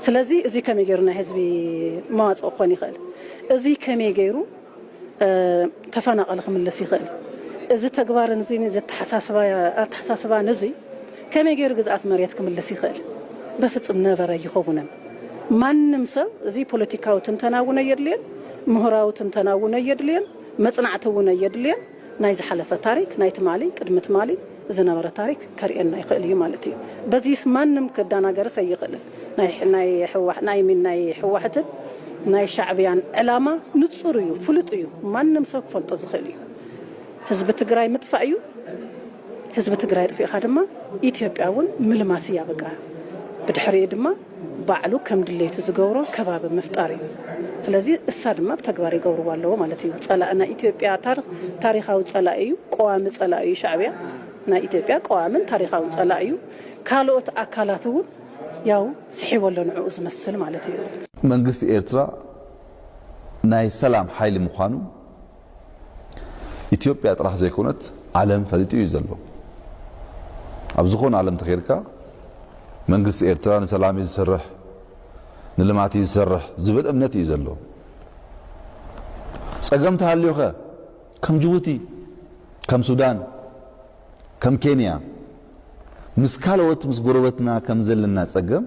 ስለዚህ እዚ ከመይ ገይሩና ህዝቢ ማዋጽኦ ኮን ይኽእል እዚ ከመይ ገይሩ ተፈናቀል ክምለስ ይኽእል እዚ ተግባርን እዚ ተሓሳስባ ነዚ ከመይ ገይሩ ግዛት መሬት ክምለስ ይኽእል በፍጽም ነበረ ይኸውነን ማንም ሰብ እዚ ፖለቲካው ትንተናውነ የድልየን ምሁራው ትንተናውነ የድልየን መጽናዕተውነ የድልየን ናይ ዝሓለፈ ታሪክ ናይ ትማሊ ቅድምት ማሊ ዝነበረ ታሪክ ከርኤና ይኽእል እዩ ማለት እዩ በዚስ ማንም ከዳናገርስ ኣይኽእልን ናይ ሕዋሕትን ናይ ሻዕብያን ዕላማ ንጹር እዩ ፍሉጥ እዩ ማንም ሰብ ክፈልጦ ዝኽእል እዩ ህዝቢ ትግራይ ምጥፋእ እዩ ህዝቢ ትግራይ ጥፊእኻ ድማ ኢትዮጵያውን ምልማስ ያበቃ ብድሕሪኡ ድማ ባዕሉ ከም ድሌቱ ዝገብሮ ከባቢ ምፍጣር እዩ ስለዚ እሳ ድማ ብተግባር ይገብርዎ ኣለዎ ማለት እዩ ጸላእና ኢትዮጵያ ታሪኻዊ ጸላእ እዩ ቀዋሚ ጸላእ እዩ ሻዕብያ ናይ ኢትዮጵያ ቀዋምን ታሪኻዊ ጸላእ እዩ ካልኦት ኣካላት እውን ያው ስሒወሎ ንዕኡ ዝመስል ማለት እዩ መንግስቲ ኤርትራ ናይ ሰላም ሓይሊ ምዃኑ ኢትዮጵያ ጥራሕ ዘይኮነት ዓለም ፈሊጡ እዩ ዘሎ ኣብ ዝኾነ ዓለም ተኸይድካ መንግስቲ ኤርትራ ንሰላም ይሰርሕ ንልማት ይሰርሕ ዝብል እምነት እዩ ዘሎ ጸገም ተሃልዩኸ ከም ጅቡቲ ከም ሱዳን ከም ኬንያ ምስ ካልኦት ምስ ጎረቤትና ከም ዘለና ጸገም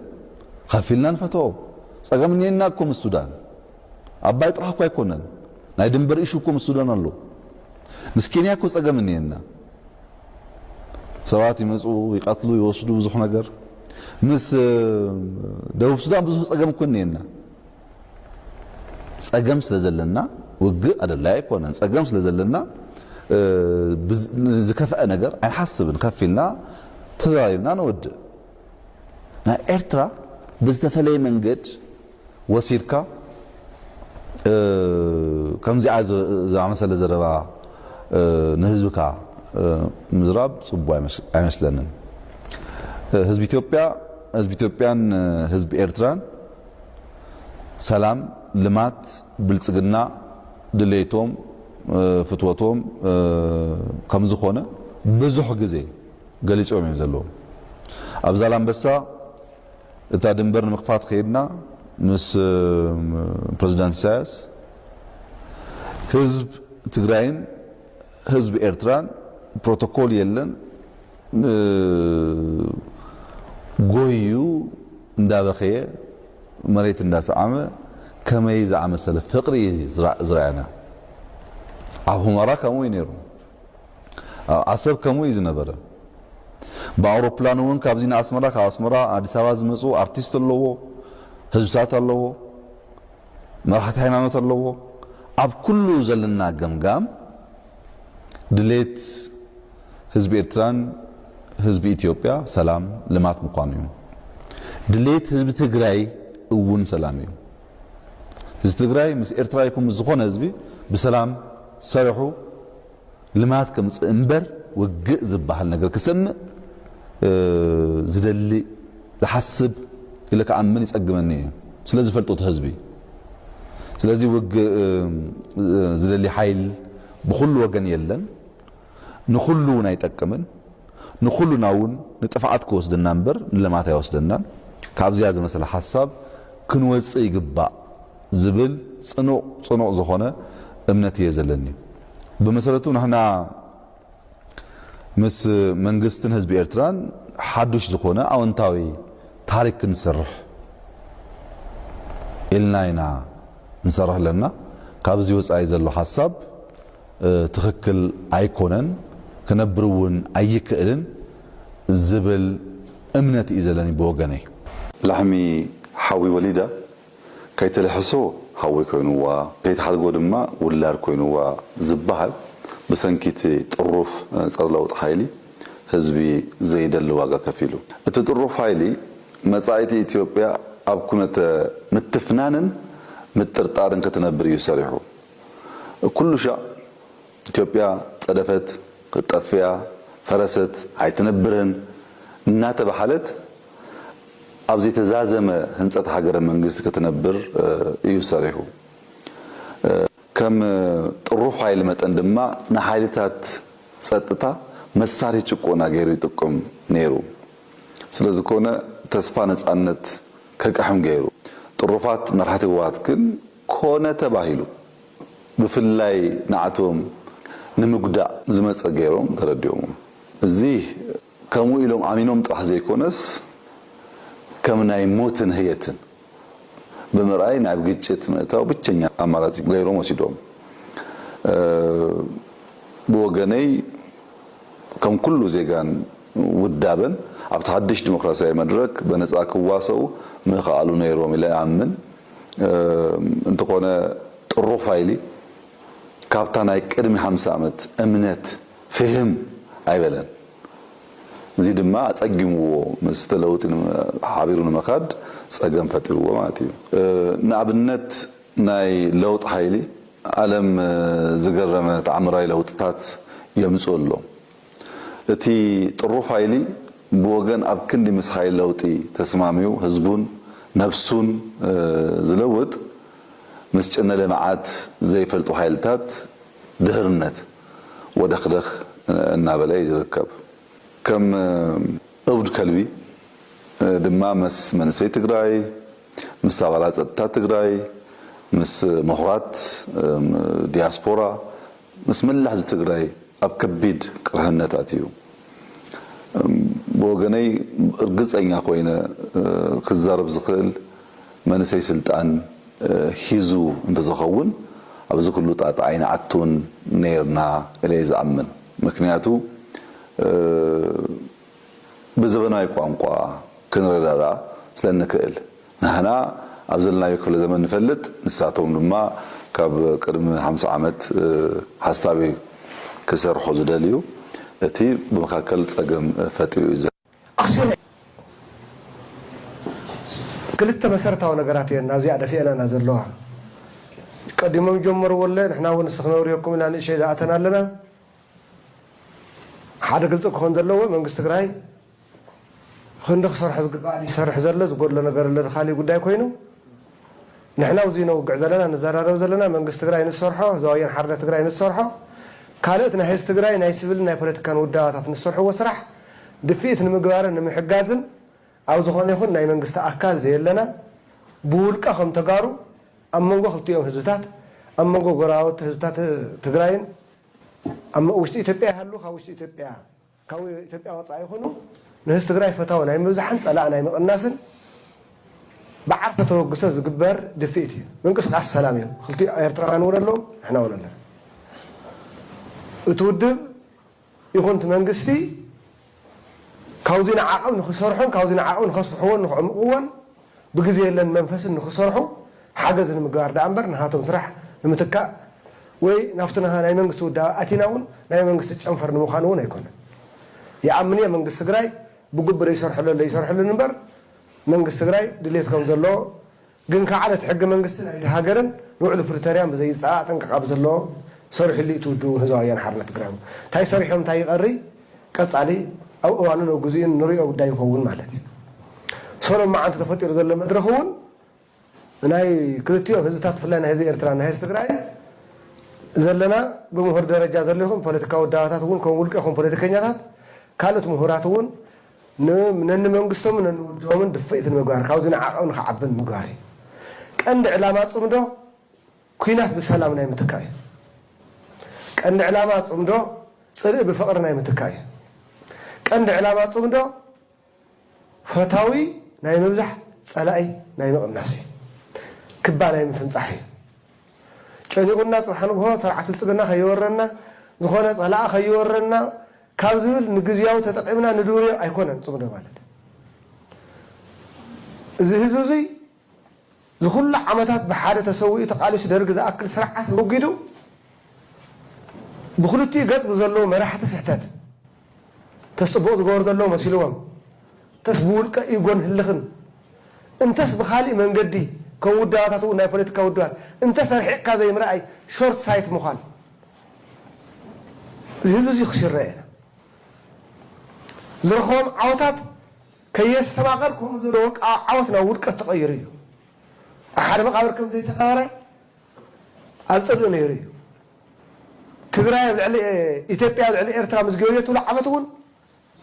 ከፊልና ንፈትዎ ጸገም ነና እኮ ምስ ሱዳን አባይ ጥራሕ እኮ አይኮነን ናይ ድንበር ኢሹ እኮ ምስ ሱዳን አሎ ምስ ኬንያ እኮ ጸገም ነና ሰባት ይመጹ ይቀትሉ ይወስዱ ብዙሕ ነገር ምስ ደቡብ ሱዳን ብዙሕ ጸገም እኮ ነና ጸገም ስለዘለና ውግእ አደላይ አይኮነን ጸገም ስለዘለና ዝከፈአ ነገር አይሐስብን ከፊልና ተዛይብና ነውድ ና ኤርትራ በዝተፈለየ መንገድ ወሲልካ ከምዚ ዝኣመሰለ ዘረባ ንህዝብካ ምዝራብ ጽቡቅ አይመስለንን ህዝብ ኢትዮጵያን ህዝብ ኤርትራን ሰላም ልማት ብልጽግና ድሌቶም ፍትወቶም ከም ዝኾነ ብዙሕ ግዜ ገሊጾም እዮም ዘለዎም ኣብ ዛላምበሳ እታ ድንበር ንምኽፋት ከይድና ምስ ፕሬዝዳንት ኢሳያስ ህዝብ ትግራይን ህዝብ ኤርትራን ፕሮቶኮል የለን ጎዩ እንዳበኸየ መሬት እንዳሰዓመ ከመይ ዝኣመሰለ ፍቅሪ ዝረአና ኣብ ሁመራ ከምኡ ነይሩ ዓሰብ ከምኡ ዝነበረ በአውሮፕላን ወን ካብዚና አስመራ ከአስመራ አዲስ አበባ ዝመጹ አርቲስት ኣለዎ ህዝብታት ኣለዎ መራሕቲ ሃይማኖት ኣለዎ ኣብ ኩሉ ዘለና ገምጋም ድሌት ህዝብ ኤርትራን ህዝብ ኢትዮጵያ ሰላም ልማት ምዃኑ እዩ ድሌት ህዝብ ትግራይ እውን ሰላም እዩ ህዝብ ትግራይ ምስ ኤርትራ ይኩም ዝኾነ ህዝቢ ብሰላም ሰሪሑ ልማት ከምጽእ እምበር ውግእ ዝበሃል ነገር ክሰምዕ ዝደሊ ዝሐስብ ኢለ ከኣምን ይጸግመኒ ስለዚ ፈልጦት ህዝቢ ስለዚ ውግእ ዝደሊ ሓይል ብኩሉ ወገን የለን ንኩሉ ናይ ጠቅምን ንኩሉና እውን ንጥፋዓት ክወስደና እምበር ንልማት ኣይወስደናን ካብዚያ ዝመሰለ ሓሳብ ክንወፅእ ይግባእ ዝብል ጽኑዕ ዝኾነ እምነት እየ ዘለኒ በመሰረቱ ንሕና ምስ መንግስትን ህዝቢ ኤርትራን ሓዱሽ ዝኾነ ኣወንታዊ ታሪክ ክንሰርሕ ኢልናይና እንሰርሕ ኣለና ካብዚ ወፃኢ ዘሎ ሓሳብ ትኽክል ኣይኮነን ክነብር እውን ኣይክእልን ዝብል እምነት እዩ ዘለኒ ብወገነይ ላሕሚ ሓዊ ወሊዳ ከይተለሕሶ ሓዊ ኮይኑዋ ከይተሓልጎ ድማ ውላድ ኮይኑዋ ዝበሃል ብሰንኪት ጥሩፍ ፀረ ለውጢ ሓይሊ ህዝቢ ዘይደሊ ዋጋ ከፊሉ እቲ ጥሩፍ ሓይሊ መጻኢቲ ኢትዮጵያ ኣብ ኩነተ ምትፍናንን ምጥርጣርን ክትነብር እዩ ሰሪሑ ኩሉ ሻዕ ኢትዮጵያ ፀደፈት ቅጠፍያ ፈረሰት ኣይትነብርን እናተባሓለት ኣብ ዘይተዛዘመ ህንፀት ሃገረ መንግስቲ ክትነብር እዩ ሰሪሑ ከም ጥሩፍ ሓይሊ መጠን ድማ ንሓይልታት ፀጥታ መሳሪ ጭቆና ገይሩ ይጥቅም ነይሩ ስለዝኮነ ተስፋ ነፃነት ከቀሕም ገይሩ ጥሩፋት መራሕቲ ህወሓት ግን ኮነ ተባሂሉ ብፍላይ ንዓቶም ንምጉዳእ ዝመፀ ገይሮም ተረዲኦም እዚ ከምኡ ኢሎም ኣሚኖም ጥራሕ ዘይኮነስ ከም ናይ ሞትን ህየትን ብምርኣይ ናብ ግጭት ምእታው ብቸኛ ኣማራፂ ገይሮም ወሲዶም ብወገነይ ከም ኩሉ ዜጋን ውዳበን ኣብ ተሓድሽ ዲሞክራሲያዊ መድረክ በነፃ ክዋሰው ምኽኣሉ ነይሮም ኢለ ኣምን እንተኾነ ጥሩፍ ሃይሊ ካብታ ናይ ቅድሚ 50 ዓመት እምነት ፍህም ኣይበለን እዚ ድማ አጸጊምዎ መስተለውጥ ሓቢሩ ንምኻድ ጸገም ፈጥርዎ ማለት እዩ ንኣብነት ናይ ለውጥ ሃይሊ ዓለም ዝገረመ ተዓምራዊ ለውጥታት የምጽሎ እቲ ጥሩፍ ሃይሊ ብወገን ኣብ ክንዲ ምስ ሃይል ለውጢ ተስማሚው ህዝቡን ነፍሱን ዝለውጥ ምስ ጭነለ መዓት ዘይፈልጡ ሃይልታት ድህርነት ወደኽደኽ እናበለ ይዝርከብ كم أود كلبي دما مس منسي تجراي مس عبارات تجراي مس مهارات دياسبورا مس من لحظة تجراي أب كبيد كرهنة تاتيو بوجني رجز أينا خوينا خزارب زخل منسي سلطان هيزو أنت زخون أبز كله تعط عين عتون نيرنا إلى زعمن مكنياتو بزبناي ቋንቋ ክንረዳዳ ስለንክእል ንሕና ኣብዘለና ክፍለ ዘመን ንፈልጥ ንሳቶም ድማ ካብ ቅድሚ 50 ዓመት ሓሳቢ ክሰርሑ ዝደልዩ እቲ ብመካከል ጸገም ፈጥሩ እዩ ክልተ መሰረታዊ ነገራት የና እዚኣ ደፊአና ዘለዋ ቀዲሞም ጀመርዎለ ንሕና እውን ስኽነውሪኩም ኢና ንእሽተይ ዝኣተና ኣለና ሓደ ግልጽ ክኾን ዘለዎ መንግስት ትግራይ ክንዲ ክሰርሕ ዝግባእ ይሰርሕ ዘሎ ዝጎድሎ ነገር ኣሎ ካሊ ጉዳይ ኮይኑ ንሕና ውዚ ነው ውግዕ ዘለና ንዘራረብ ዘለና መንግስት ትግራይ ንሰርሖ ዘዋየን ሓርነት ትግራይ ንሰርሖ ካልኦት ናይ ህዝቢ ትግራይ ናይ ሲቪል ናይ ፖለቲካን ውዳባታት ንሰርሕዎ ስራሕ ድፊት ንምግባርን ንምሕጋዝን ኣብ ዝኾነ ይኹን ናይ መንግስቲ ኣካል ዘየለና ብውልቃ ከም ተጋሩ ኣብ መንጎ ክልቲኦም ህዝብታት ኣብ መንጎ ጎራዎት ህዝብታት ትግራይን أما وش إثيوبيا هلو خوش إثيوبيا كاو إثيوبيا وصاي يخونو نهست تجري فتاوى نايم مزحن سلا نايم الناس بعرفة توقسة زقبر دفيتي من قصة على السلام يوم خلتي أيرتران ولا لهم إحنا ولا لا وتودب يخون تمنقستي كاوزين عاون نخسرهم كاوزين عاون نخسرهم نخعمقون بجزء لنا منفس نخسرهم حاجز المقار دامبر نهاتهم سرح نمتكا وي نفتنا هاي منقص ودا أتيناون ناي منقص تشنفر نمخانون يكون يا عمني منقص سجراي بقبر يسرح له اللي يسرح له نمبر منقص سجراي دليت كم زلوا جن كعادة حق منقص هاجرن نوع البريتاريان بزي ساعة تنقاب زلوا صرح اللي تودون هزايان حرلة جرام تاي صريحهم تاي قري قص علي أو أنا نوجزين نري أو داي يخون مالتي صاروا مع أنت تفتر زلوا مدرخون ناي كريتيو هزتات فلان هزي إرتران هز سجراي زلنا بمهور درجة زلهم بوليتيكا ودعاتات ون كون ولك أخون بوليتيكينيات كانت مهورات ون من النمنقستهم من الدومن دفئت المجار كاوزين عقون خعبن مجاري كأن علامات صمدو كينات بسلام نايم تكاي كأن علامات صمدو صريع بفقر نايم تكاي كأن علامات صمدو فتاوي نايم مزح سلاي نايم قمناسي كبا نايم فنصحي كان يقول الناس حنقول سرعة السجنة خيورنا نخونا صلاة خيورنا كابزول نجزياو تتقيمنا ندوري أيقونا صبنا مالد زي زخل عمتات بحارة تسوي تقاليش درجة أكل سرعة وجدو بخلتي جز بزلوا مرحة سحتات تسبوز جورد الله مسيلوهم تسبول كيقون هاللخن انتس بخالي من قدي كوداتات وناي بوليتيكا ودات انت سرحق كذا يمرأي شورت سايت مخال زي خسر رأينا زرخهم عوتات كيس سماقركم زروك عوتنا ورقة تغيريه أحد مقابركم زي تغيري أصدقون يريه تقرأي على إثيوبيا على إرترا مزجورية ولا عبتون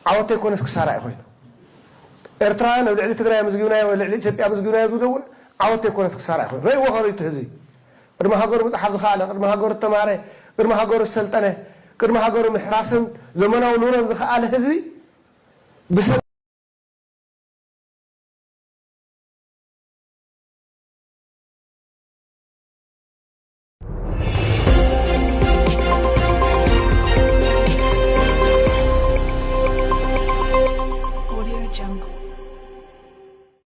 عوتة يكون اسك سارع خوينا ኤርትራውያን ኣብ ልዕሊ ትግራይ መዝጊብናዮ ወይ ልዕሊ ኢትዮጵያ መዝጊብናዮ ዝብለውን ዓወት ኣይኮነስ ክሳራ ይኹን ረእይዎ ኸሪቱ ህዝቢ ቅድሚ ሃገሩ ምፅሓፍ ዝኸኣለ ቅድሚ ሃገሩ ተማሃረ ቅድሚ ሃገሩ ዝሰልጠነ ቅድሚ ሃገሩ ምሕራስን ዘመናዊ ኑሮን ዝኸኣለ ህዝቢ ብሰብ